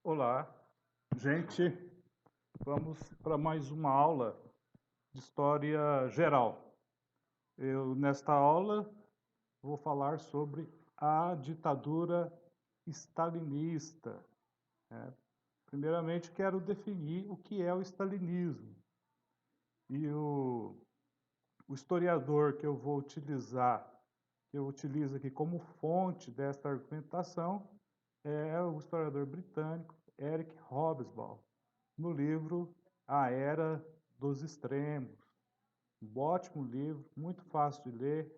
Olá, gente. Vamos para mais uma aula de história geral. Nesta aula, vou falar sobre a ditadura stalinista. Primeiramente, quero definir o que é o stalinismo. E o historiador que eu vou utilizar, que eu utilizo aqui como fonte desta argumentação, é o historiador britânico Eric Hobsbawm, no livro A Era dos Extremos. Um ótimo livro, muito fácil de ler,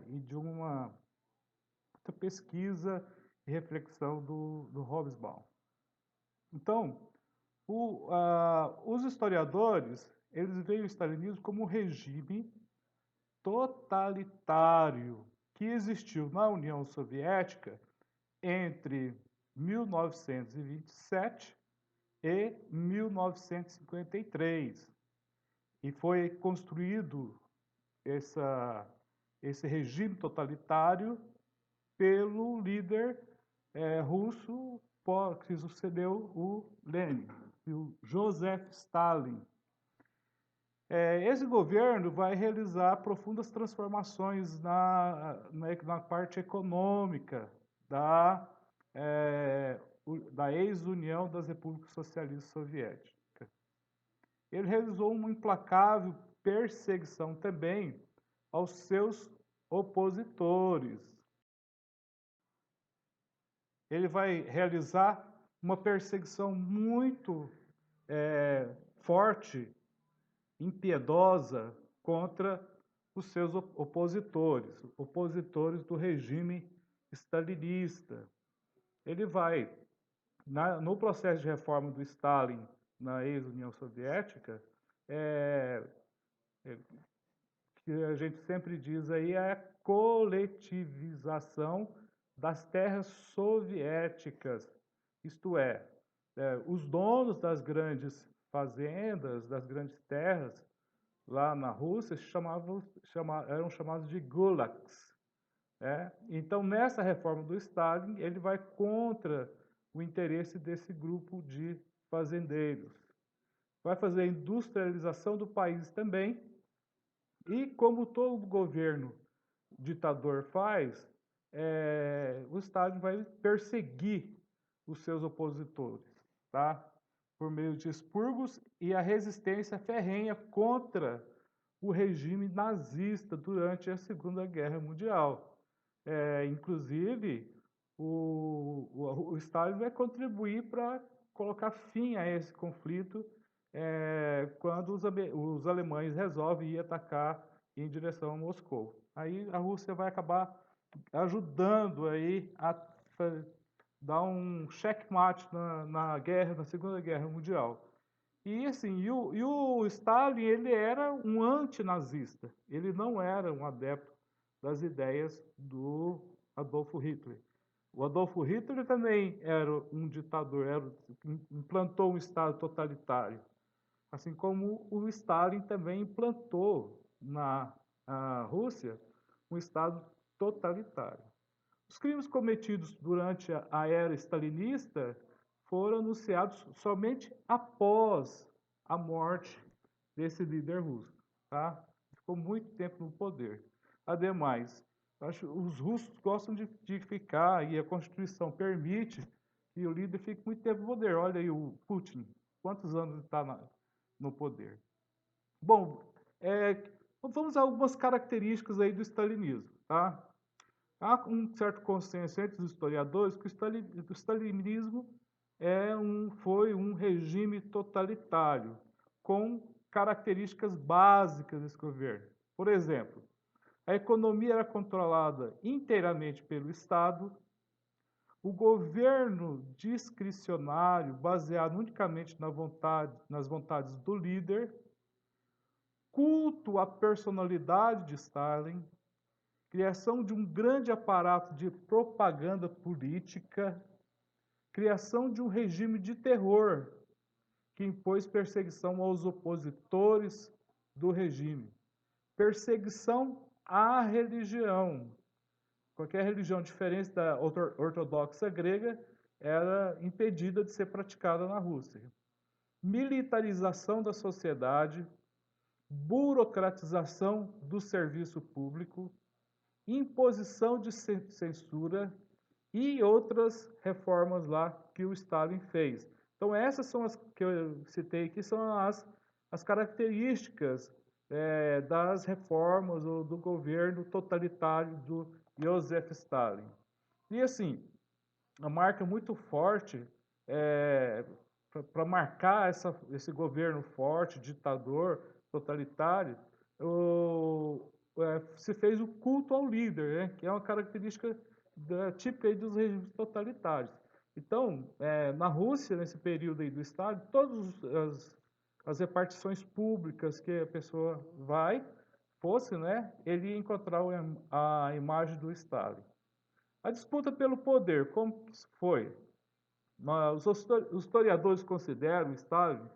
e de uma muita pesquisa e reflexão do Hobsbawm. Então, os historiadores, eles veem o stalinismo como um regime totalitário que existiu na União Soviética entre 1927 e 1953. E foi construído esse regime totalitário pelo líder russo que sucedeu o Lenin, o Joseph Stalin. Esse governo vai realizar profundas transformações na parte econômica da ex-União das Repúblicas Socialistas Soviéticas. Ele realizou uma implacável perseguição também aos seus opositores. Ele vai realizar uma perseguição muito forte, impiedosa, contra os seus opositores do regime stalinista. Ele vai, no processo de reforma do Stalin na ex-União Soviética, que a gente sempre diz aí é a coletivização das terras soviéticas, isto é, os donos das grandes fazendas, das grandes terras lá na Rússia eram chamados de gulags. Então, nessa reforma do Stalin, ele vai contra o interesse desse grupo de fazendeiros. Vai fazer a industrialização do país também, e como todo governo ditador faz, o Stalin vai perseguir os seus opositores, tá? Por meio de expurgos e a resistência ferrenha contra o regime nazista durante a Segunda Guerra Mundial. Inclusive, o Stalin vai contribuir para colocar fim a esse conflito quando os alemães resolvem ir atacar em direção a Moscou. Aí a Rússia vai acabar ajudando aí a dar um checkmate na Segunda Guerra Mundial. E assim, o Stalin, ele era um antinazista, ele não era um adepto das ideias do Adolfo Hitler. O Adolfo Hitler também era um ditador, implantou um Estado totalitário, assim como o Stalin também implantou na Rússia um Estado totalitário. Os crimes cometidos durante a era stalinista foram anunciados somente após a morte desse líder russo. Tá? Ficou muito tempo no poder. Ademais, os russos gostam de ficar, e a Constituição permite que o líder fique muito tempo no poder. Olha aí o Putin, quantos anos ele está no poder. Bom, vamos a algumas características aí do stalinismo. Tá? Há um certo consenso entre os historiadores que o stalinismo foi um regime totalitário, com características básicas desse governo. Por exemplo, a economia era controlada inteiramente pelo Estado, o governo discricionário, baseado unicamente nas vontades do líder, culto à personalidade de Stalin, criação de um grande aparato de propaganda política, criação de um regime de terror que impôs perseguição aos opositores do regime, perseguição à religião. Qualquer religião diferente da ortodoxa grega era impedida de ser praticada na Rússia. Militarização da sociedade, burocratização do serviço público, imposição de censura e outras reformas lá que o Stalin fez. Então essas são as que eu citei aqui, são as características das reformas ou do governo totalitário do Joseph Stalin. E assim, uma marca muito forte para marcar esse governo forte, ditador, totalitário, se fez o culto ao líder, né, que é uma característica típica dos regimes totalitários. Então, na Rússia, nesse período aí do Stalin, todas as repartições públicas que a pessoa fosse, né, ele ia encontrar a imagem do Stalin. A disputa pelo poder, como que foi? Os historiadores consideram Stalin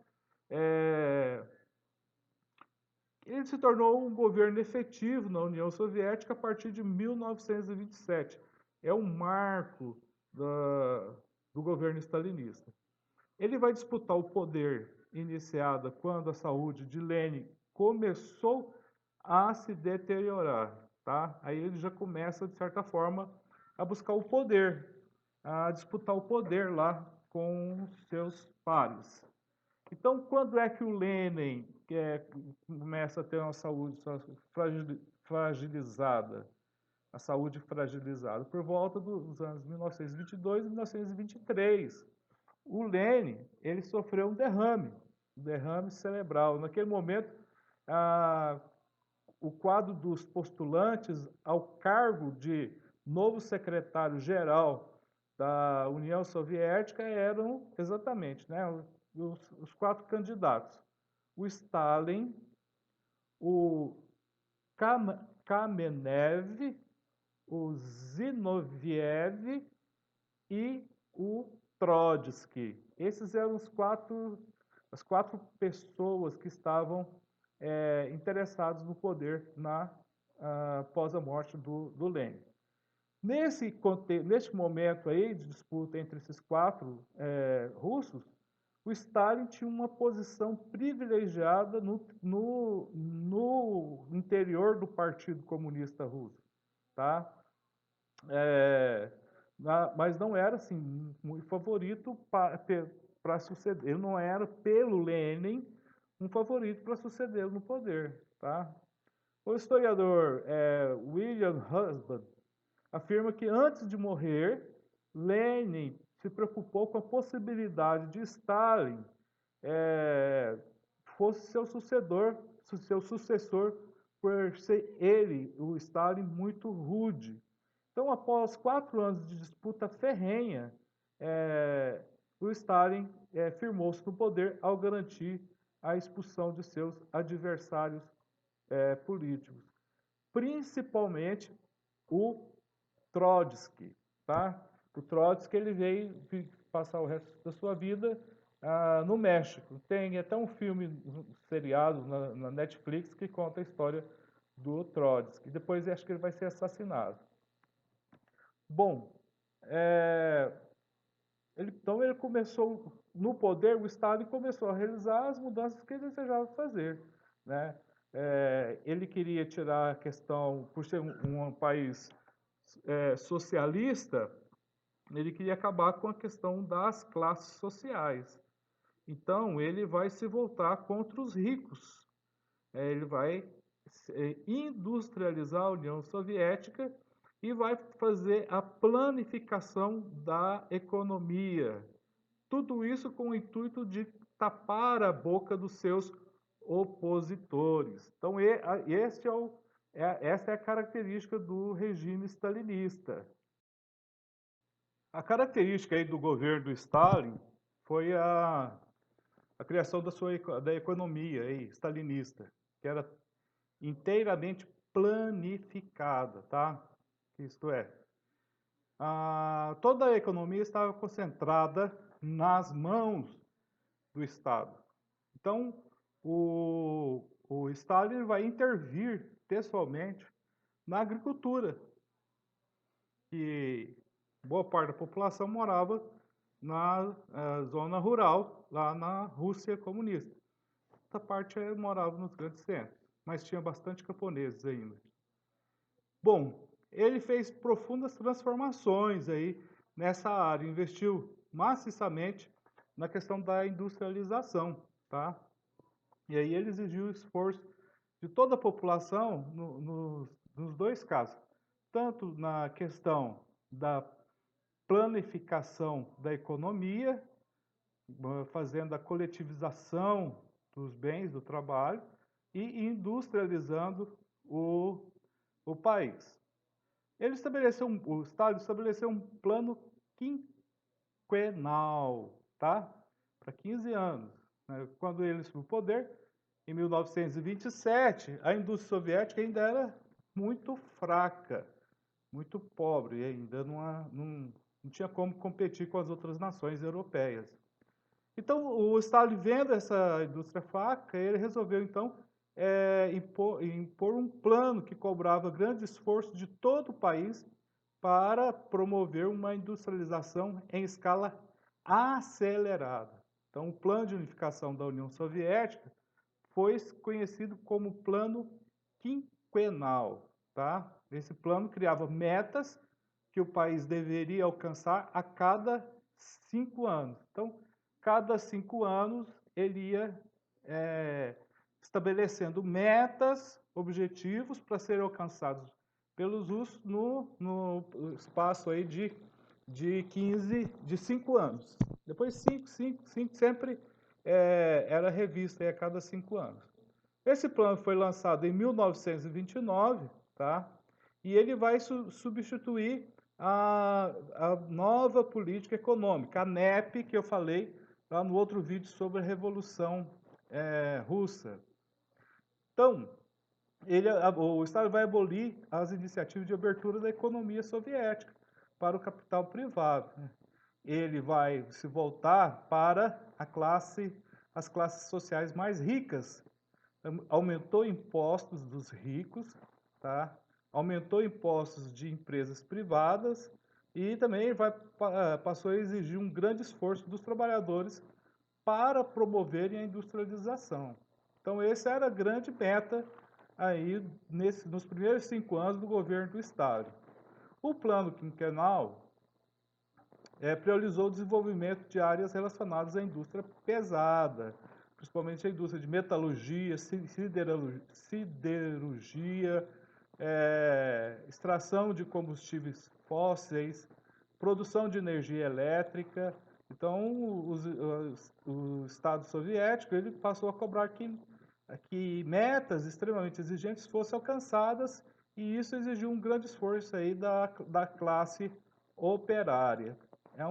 ele se tornou um governo efetivo na União Soviética a partir de 1927. É um marco do governo stalinista. Ele vai disputar o poder iniciado quando a saúde de Lenin começou a se deteriorar. Tá? Aí ele já começa, de certa forma, a buscar o poder, a disputar o poder lá com seus pares. Então, quando é que o Lenin começa a ter uma saúde fragilizada? A saúde fragilizada por volta dos anos 1922 e 1923. O Lenin, ele sofreu um derrame cerebral. Naquele momento, o quadro dos postulantes ao cargo de novo secretário-geral da União Soviética eram exatamente, né, os quatro candidatos. O Stalin, o Kamenev, o Zinoviev e o Trotsky. Esses eram as quatro pessoas que estavam interessados no poder após a morte do Lenin. Neste momento aí de disputa entre esses quatro russos, o Stalin tinha uma posição privilegiada no interior do Partido Comunista Russo, tá? Mas não era assim muito favorito para suceder. Ele não era pelo Lenin um favorito para sucedê-lo no poder, tá? O historiador William Husband afirma que antes de morrer, Lenin se preocupou com a possibilidade de Stalin fosse seu sucessor, por ser ele, o Stalin, muito rude. Então, após 4 anos de disputa ferrenha, o Stalin firmou-se no poder ao garantir a expulsão de seus adversários políticos, principalmente o Trotsky, tá? O Trotsky ele veio passar o resto da sua vida no México. Tem até um filme, seriado na Netflix que conta a história do Trotsky. Depois acho que ele vai ser assassinado. Bom, então ele começou no poder, o Stalin começou a realizar as mudanças que ele desejava fazer, né? Ele queria tirar a questão, por ser um país socialista, ele queria acabar com a questão das classes sociais. Então, ele vai se voltar contra os ricos. Ele vai industrializar a União Soviética e vai fazer a planificação da economia. Tudo isso com o intuito de tapar a boca dos seus opositores. Então, essa é a característica do regime stalinista. A característica aí do governo do Stalin foi a criação da economia aí, stalinista, que era inteiramente planificada, tá? Isto é, toda a economia estava concentrada nas mãos do Estado. Então, o Stalin vai intervir pessoalmente na agricultura, que boa parte da população morava na zona rural, lá na Rússia comunista. Outra parte morava nos grandes centros, mas tinha bastante camponeses ainda. Bom, ele fez profundas transformações aí nessa área, investiu maciçamente na questão da industrialização, tá? E aí ele exigiu esforço de toda a população nos dois casos, tanto na questão da planificação da economia, fazendo a coletivização dos bens do trabalho e industrializando o país. O Estado estabeleceu um plano quinquenal, tá? Para 15 anos. Né? Quando ele assumiu o poder, em 1927, a indústria soviética ainda era muito fraca, muito pobre, e ainda não tinha como competir com as outras nações europeias. Então, o Stalin, vendo essa indústria fraca, ele resolveu, então, impor um plano que cobrava grande esforço de todo o país para promover uma industrialização em escala acelerada. Então, o plano de unificação da União Soviética foi conhecido como Plano Quinquenal. Tá? Esse plano criava metas que o país deveria alcançar a cada 5 anos. Então, cada 5 anos ele ia estabelecendo metas, objetivos para serem alcançados pelos russos no espaço aí de 5 anos. Depois 5, sempre era revisto aí a cada 5 anos. Esse plano foi lançado em 1929, tá? E ele vai substituir a nova política econômica, a NEP, que eu falei lá no outro vídeo sobre a Revolução Russa. Então, o Estado vai abolir as iniciativas de abertura da economia soviética para o capital privado. Ele vai se voltar para as classes sociais mais ricas. Aumentou impostos dos ricos, tá? Aumentou impostos de empresas privadas e também passou a exigir um grande esforço dos trabalhadores para promoverem a industrialização. Então, essa era a grande meta aí nos primeiros 5 anos do governo do Estado. O plano quinquenal priorizou o desenvolvimento de áreas relacionadas à indústria pesada, principalmente a indústria de metalurgia, siderurgia, extração de combustíveis fósseis, produção de energia elétrica. Então, o Estado soviético ele passou a cobrar que metas extremamente exigentes fossem alcançadas, e isso exigiu um grande esforço aí da classe operária. É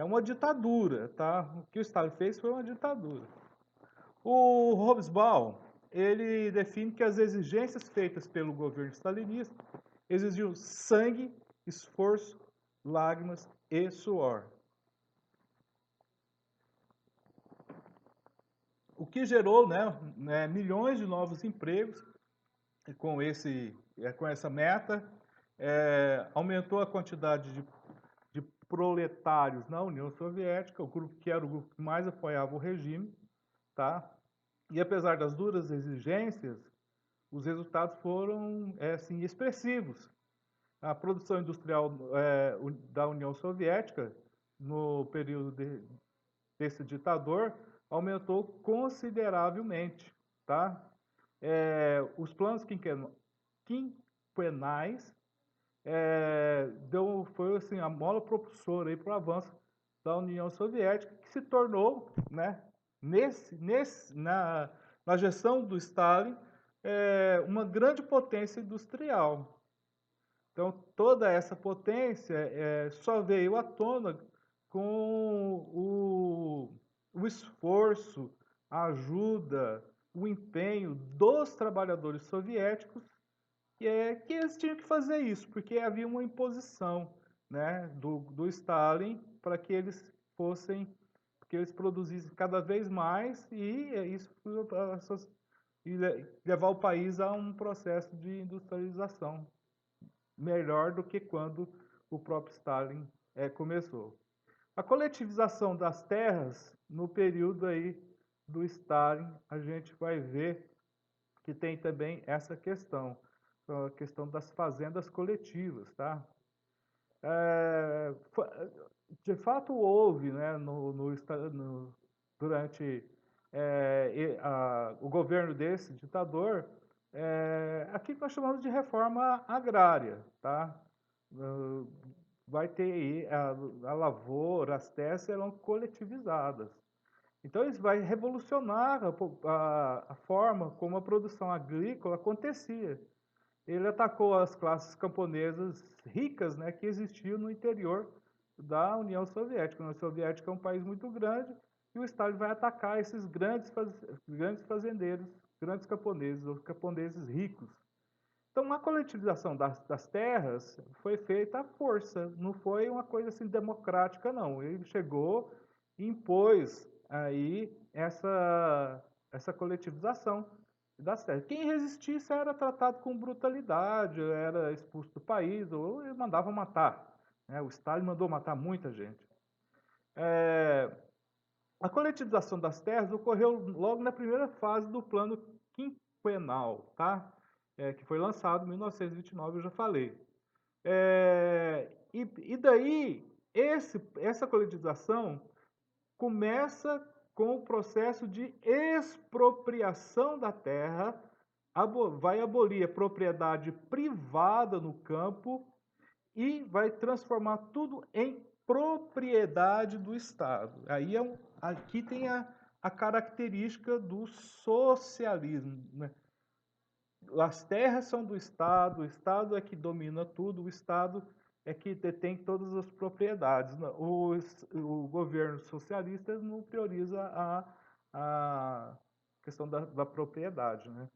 uma ditadura, tá? O que o Stalin fez foi uma ditadura. O Hobsbawm, ele define que as exigências feitas pelo governo stalinista exigiam sangue, esforço, lágrimas e suor. O que gerou milhões de novos empregos com essa meta, aumentou a quantidade de proletários na União Soviética, o grupo que era o grupo que mais apoiava o regime, tá? E apesar das duras exigências, os resultados foram assim, expressivos. A produção industrial da União Soviética, no período desse ditador, aumentou consideravelmente, tá? Os planos quinquenais foi assim, a mola propulsora para o avanço da União Soviética, que se tornou, né, na gestão do Stalin, uma grande potência industrial. Então, toda essa potência só veio à tona com o esforço, a ajuda, o empenho dos trabalhadores soviéticos, que eles tinham que fazer isso, porque havia uma imposição, né, do Stalin para que eles produzissem cada vez mais e levar o país a um processo de industrialização melhor do que quando o próprio Stalin começou. A coletivização das terras, no período aí do Stalin, a gente vai ver que tem também essa questão, a questão das fazendas coletivas, tá? É, de fato houve, né, durante o governo desse ditador, aquilo que nós chamamos de reforma agrária, tá? Uh, Vai ter aí a lavoura, as terras serão coletivizadas. Então isso vai revolucionar a forma como a produção agrícola acontecia. Ele atacou as classes camponesas ricas, né, que existiam no interior da União Soviética. A União Soviética é um país muito grande e o Stalin vai atacar esses grandes fazendeiros, grandes camponeses, ou camponeses ricos. Então, a coletivização das terras foi feita à força, não foi uma coisa assim democrática, não. Ele chegou e impôs aí essa coletivização das terras. Quem resistisse era tratado com brutalidade, era expulso do país, ou ele mandava matar. Né? O Stalin mandou matar muita gente. A coletivização das terras ocorreu logo na primeira fase do plano quinquenal, tá? Que foi lançado em 1929, eu já falei. E daí, essa coletivização começa com o processo de expropriação da terra, vai abolir a propriedade privada no campo e vai transformar tudo em propriedade do Estado. Aqui tem a característica do socialismo. Né? As terras são do Estado, o Estado é que domina tudo, o Estado é que detém todas as propriedades. O governo socialista não prioriza a questão da propriedade. Né?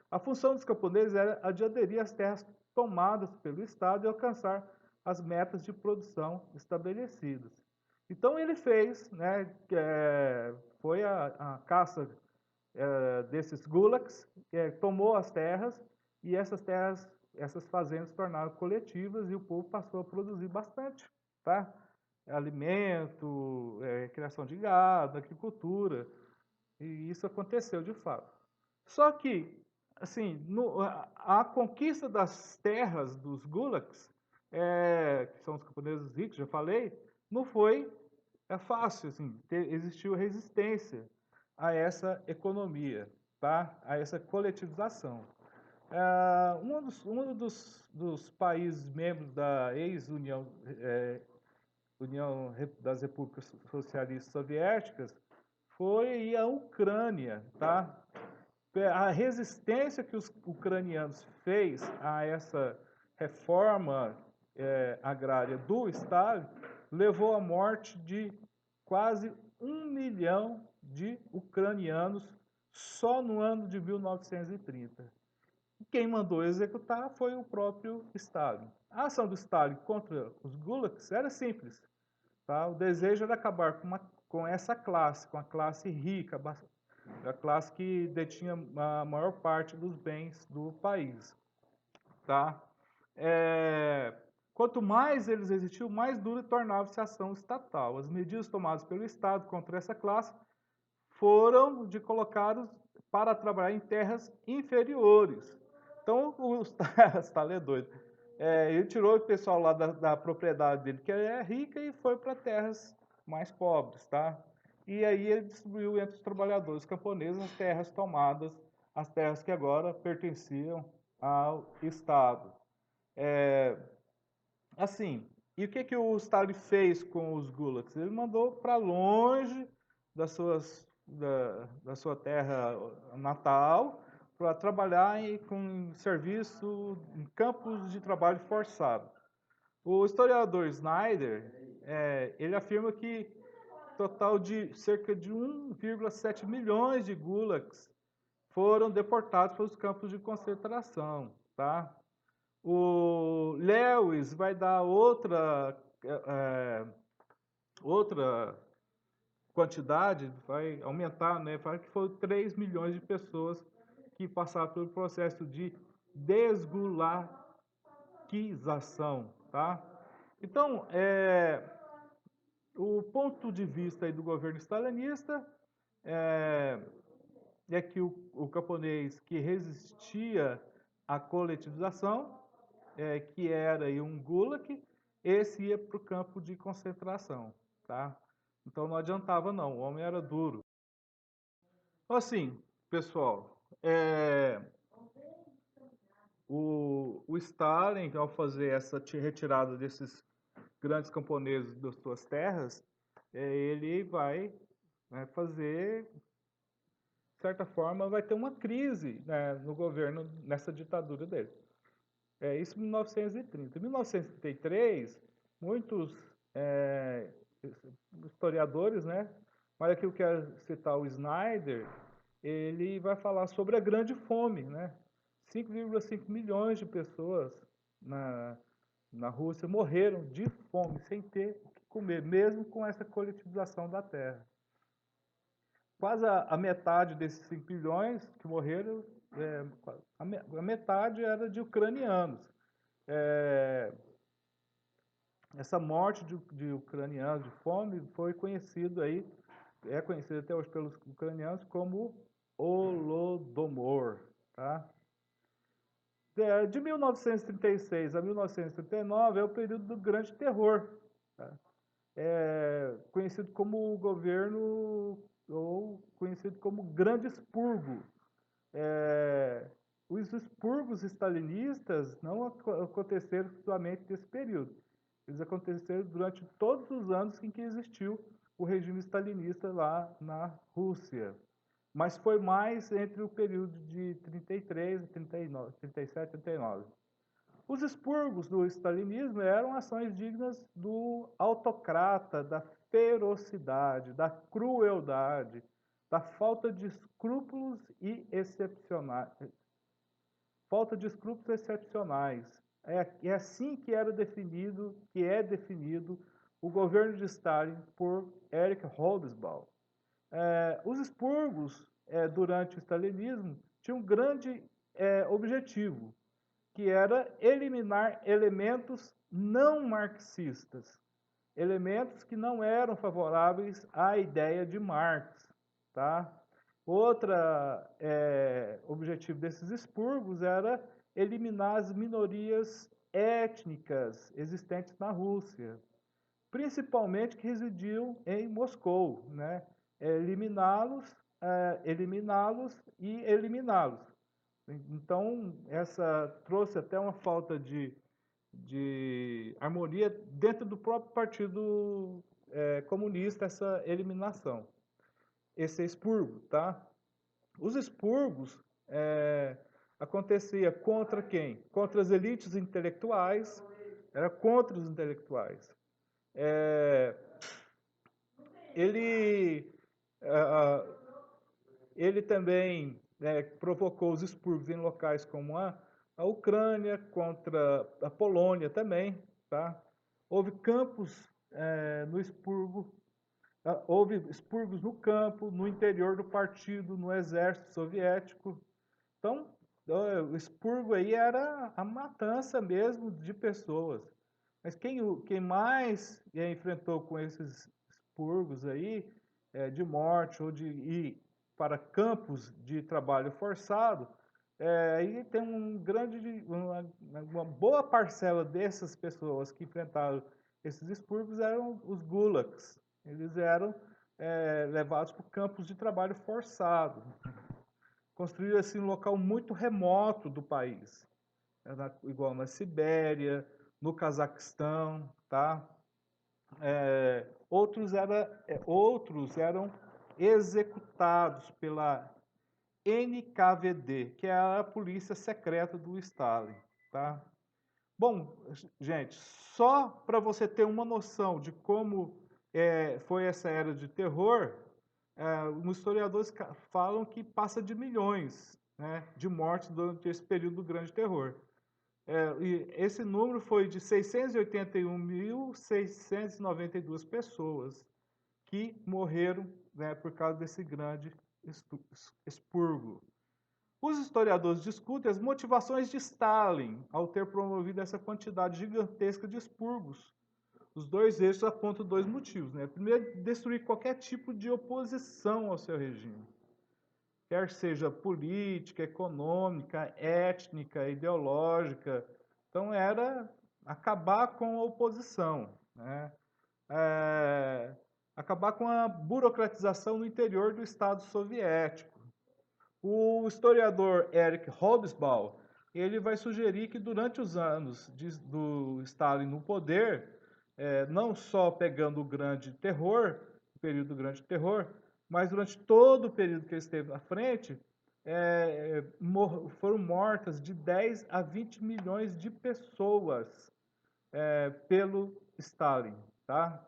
A função dos camponeses era a de aderir às terras tomadas pelo Estado e alcançar as metas de produção estabelecidas. Então ele fez, né, foi a caça desses gulags, tomou as terras e essas fazendas se tornaram coletivas e o povo passou a produzir bastante, tá? Alimento, criação de gado, agricultura, e isso aconteceu de fato. Só que, assim, a conquista das terras dos gulags, que são os camponeses ricos, já falei, não foi fácil, assim, existiu resistência a essa economia, tá? A essa coletivização. Um dos países membros da ex-União União das Repúblicas Socialistas Soviéticas foi a Ucrânia, tá? A resistência que os ucranianos fez a essa reforma agrária do Estado levou à morte de quase 1 milhão de ucranianos só no ano de 1930. Quem mandou executar foi o próprio Stalin. A ação do Stalin contra os gulags era simples. Tá? O desejo era acabar com essa classe, com a classe rica, a classe que detinha a maior parte dos bens do país. Tá? Quanto mais eles existiam, mais dura tornava-se a ação estatal. As medidas tomadas pelo Estado contra essa classe foram de colocá-los para trabalhar em terras inferiores. Então, o Stalin é doido. Ele tirou o pessoal lá da propriedade dele, que é rica, e foi para terras mais pobres, tá? E aí ele distribuiu entre os trabalhadores camponeses as terras tomadas, as terras que agora pertenciam ao Estado. Assim, e o que o Stalin fez com os gulags? Ele mandou para longe da sua terra natal para trabalhar com serviço em campos de trabalho forçado. O historiador Snyder, ele afirma que total de cerca de 1,7 milhões de gulags foram deportados para os campos de concentração, tá? O Lewis vai dar outra quantidade, vai aumentar, né? Fala que foram 3 milhões de pessoas que passaram pelo processo de desgulaquização, tá? Então, O ponto de vista aí do governo stalinista é, é que o camponês que resistia à coletivização, que era aí um gulag, esse ia para o campo de concentração, tá? Então não adiantava não, o homem era duro. Então, assim, pessoal, o Stalin, ao fazer essa retirada desses grandes camponeses das suas terras, ele vai, né, fazer, de certa forma, vai ter uma crise, né, no governo, nessa ditadura dele. Isso em 1930. Em 1933, muitos historiadores, né, mas aqui eu quero citar o Snyder, ele vai falar sobre a grande fome, né? 5,5 milhões de pessoas na Rússia morreram de fome, sem ter o que comer, mesmo com essa coletivização da terra. Quase a metade desses 5 milhões que morreram, a metade era de ucranianos. Essa morte de ucranianos de fome foi conhecido aí, é conhecido até hoje pelos ucranianos como Holodomor, tá? De 1936 a 1939 é o período do Grande Terror, tá? Conhecido como o governo, ou conhecido como Grande Expurgo. Os expurgos stalinistas não aconteceram somente nesse período. Eles aconteceram durante todos os anos em que existiu o regime stalinista lá na Rússia. Mas foi mais entre o período de 33 a 39, 37 e 39. Os expurgos do stalinismo eram ações dignas do autocrata, da ferocidade, da crueldade, da falta de escrúpulos e excepcionais. Falta de escrúpulos excepcionais. É assim que era definido, que é definido o governo de Stalin por Erich Hobsbawm. Os expurgos, durante o stalinismo, tinham um grande objetivo, que era eliminar elementos não marxistas, elementos que não eram favoráveis à ideia de Marx, tá? Outra objetivo desses expurgos era eliminar as minorias étnicas existentes na Rússia, principalmente que residiam em Moscou, né? Eliminá-los e eliminá-los. Então, essa trouxe até uma falta de harmonia dentro do próprio partido comunista, essa eliminação. Esse é expurgo, tá? Os expurgos acontecia contra quem? Contra as elites intelectuais, era contra os intelectuais. Ele, ele também provocou os expurgos em locais como a Ucrânia, contra a Polônia também, tá? Houve campos no expurgo, houve expurgos no campo, no interior do partido, no exército soviético. Então, o expurgo aí era a matança mesmo de pessoas. Mas quem mais enfrentou com esses expurgos aí, de morte ou de ir para campos de trabalho forçado, aí tem uma boa parcela dessas pessoas que enfrentaram esses expurgos eram os gulags. Eles eram levados para campos de trabalho forçado, construído assim um local muito remoto do país, igual na Sibéria, no Cazaquistão, tá? Outros eram executados pela NKVD, que é a polícia secreta do Stalin, tá? Bom, gente, só para você ter uma noção de como foi essa era de terror, os historiadores falam que passa de milhões, né, de mortes durante esse período do Grande Terror. E esse número foi de 681.692 pessoas que morreram, né, por causa desse grande expurgo. Os historiadores discutem as motivações de Stalin ao ter promovido essa quantidade gigantesca de expurgos. Os dois eixos apontam dois motivos, né? Primeiro, destruir qualquer tipo de oposição ao seu regime, quer seja política, econômica, étnica, ideológica. Então, era acabar com a oposição, né? É, acabar com a burocratização no interior do Estado soviético. O historiador Eric Hobsbawm, ele vai sugerir que durante os anos do Stalin no poder, não só pegando o Grande Terror, o período do Grande Terror, mas durante todo o período que ele esteve à frente, foram mortas de 10 a 20 milhões de pessoas pelo Stalin, tá?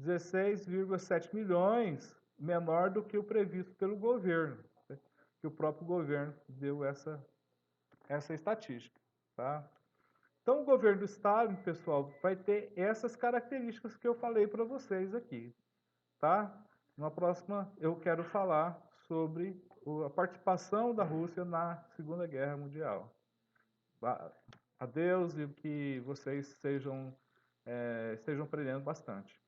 16,7 milhões menor do que o previsto pelo governo, né? Que o próprio governo deu essa estatística, tá? Então, o governo do Estado, pessoal, vai ter essas características que eu falei para vocês aqui, tá? Na próxima, eu quero falar sobre a participação da Rússia na Segunda Guerra Mundial. Adeus e que vocês estejam aprendendo bastante.